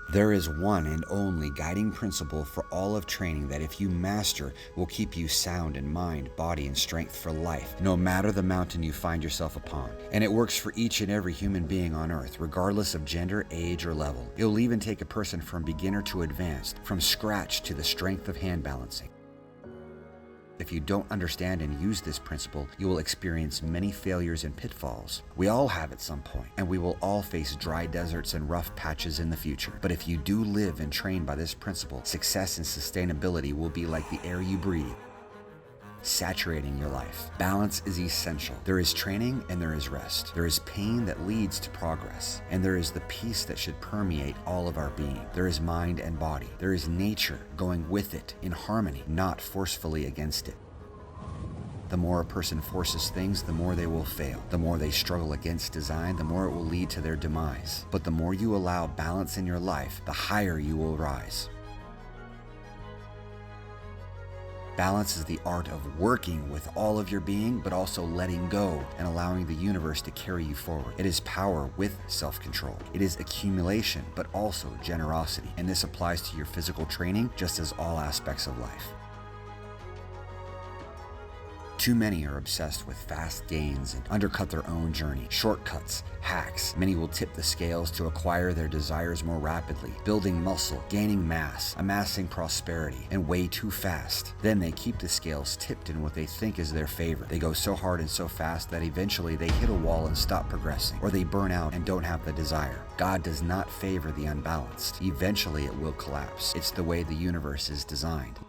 There is one and only guiding principle for all of training that if you master will keep you sound in mind, body, and strength for life, no matter the mountain you find yourself upon. And it works for each and every human being on earth, regardless of gender, age, or level. It will even take a person from beginner to advanced, from scratch to the strength of hand balancing. If you don't understand and use this principle, you will experience many failures and pitfalls. We all have at some point, and we will all face dry deserts and rough patches in the future. But if you do live and train by this principle, success and sustainability will be like the air you breathe, saturating your life. Balance is essential. There is training and there is rest. There is pain that leads to progress, and there is the peace that should permeate all of our being. There is mind and body. There is nature going with it in harmony, not forcefully against it. The more a person forces things, the more they will fail. The more they struggle against design, the more it will lead to their demise. But the more you allow balance in your life, the higher you will rise. Balance is the art of working with all of your being, but also letting go and allowing the universe to carry you forward. It is power with self-control. It is accumulation, but also generosity. And this applies to your physical training just as all aspects of life. Too many are obsessed with fast gains and undercut their own journey. Shortcuts, hacks. Many will tip the scales to acquire their desires more rapidly, building muscle, gaining mass, amassing prosperity, and way too fast. Then they keep the scales tipped in what they think is their favor. They go so hard and so fast that eventually they hit a wall and stop progressing, or they burn out and don't have the desire. God does not favor the unbalanced. Eventually it will collapse. It's the way the universe is designed.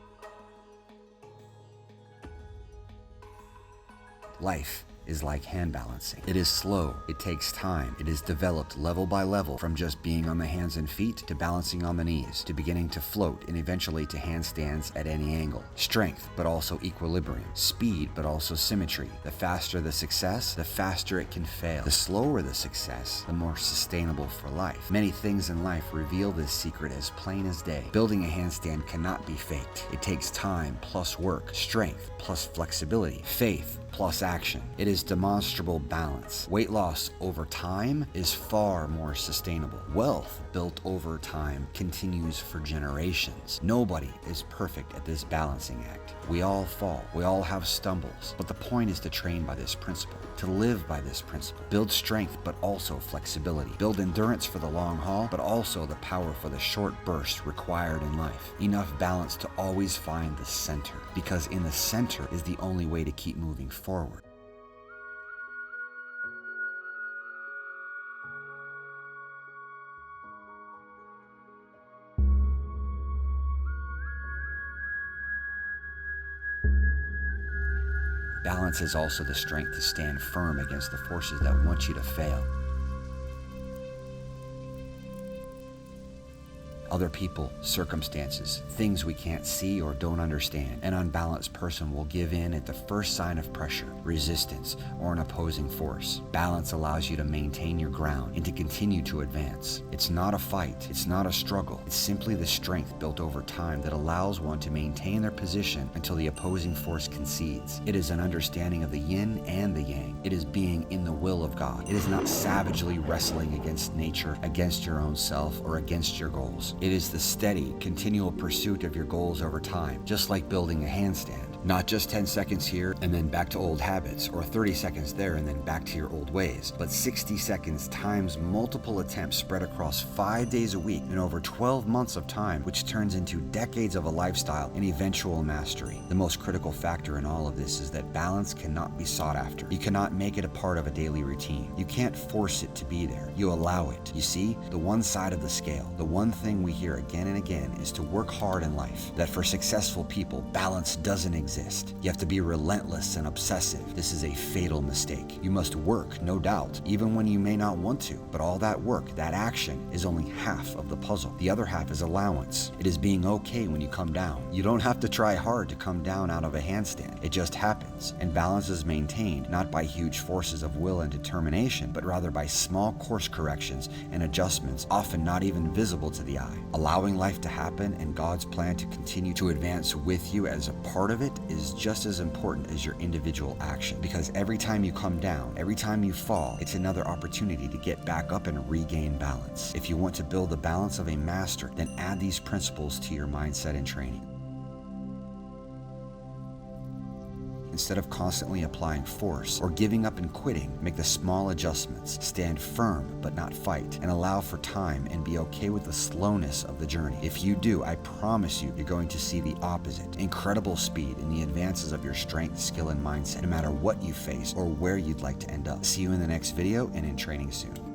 Life is like hand balancing. It is slow, it takes time, it is developed level by level, from just being on the hands and feet to balancing on the knees, to beginning to float and eventually to handstands at any angle. Strength, but also equilibrium. Speed, but also symmetry. The faster the success, the faster it can fail. The slower the success, the more sustainable for life. Many things in life reveal this secret as plain as day. Building a handstand cannot be faked. It takes time plus work, strength plus flexibility, faith plus action. It is demonstrable balance. Weight loss over time is far more sustainable. Wealth built over time continues for generations. Nobody is perfect at this balancing act. We all fall. We all have stumbles. But the point is to train by this principle, to live by this principle. Build strength, but also flexibility. Build endurance for the long haul, but also the power for the short bursts required in life. Enough balance to always find the center, because in the center is the only way to keep moving forward. Balance is also the strength to stand firm against the forces that want you to fail. Other people, circumstances, things we can't see or don't understand. An unbalanced person will give in at the first sign of pressure, resistance, or an opposing force. Balance allows you to maintain your ground and to continue to advance. It's not a fight, it's not a struggle. It's simply the strength built over time that allows one to maintain their position until the opposing force concedes. It is an understanding of the yin and the yang. It is being in the will of God. It is not savagely wrestling against nature, against your own self, or against your goals. It is the steady, continual pursuit of your goals over time, just like building a handstand. Not just 10 seconds here and then back to old habits, or 30 seconds there and then back to your old ways, but 60 seconds times multiple attempts spread across 5 days a week and over 12 months of time, which turns into decades of a lifestyle and eventual mastery. The most critical factor in all of this is that balance cannot be sought after. You cannot make it a part of a daily routine. You can't force it to be there. You allow it. You see, the one side of the scale, the one thing we hear again and again is to work hard in life, that for successful people, balance doesn't exist. You have to be relentless and obsessive. This is a fatal mistake. You must work, no doubt, even when you may not want to, but all that work, that action, is only half of the puzzle. The other half is allowance. It is being okay when you come down. You don't have to try hard to come down out of a handstand. It just happens. And balance is maintained not by huge forces of will and determination, but rather by small course corrections and adjustments, often not even visible to the eye. Allowing life to happen and God's plan to continue to advance with you as a part of it is just as important as your individual action, because every time you come down, every time you fall, it's another opportunity to get back up and regain balance. If you want to build the balance of a master, then add these principles to your mindset and training. Instead of constantly applying force or giving up and quitting, make the small adjustments, stand firm but not fight, and allow for time and be okay with the slowness of the journey. If you do, I promise you're going to see the opposite: incredible speed in the advances of your strength, skill, and mindset, no matter what you face or where you'd like to end up. See you in the next video and in training soon.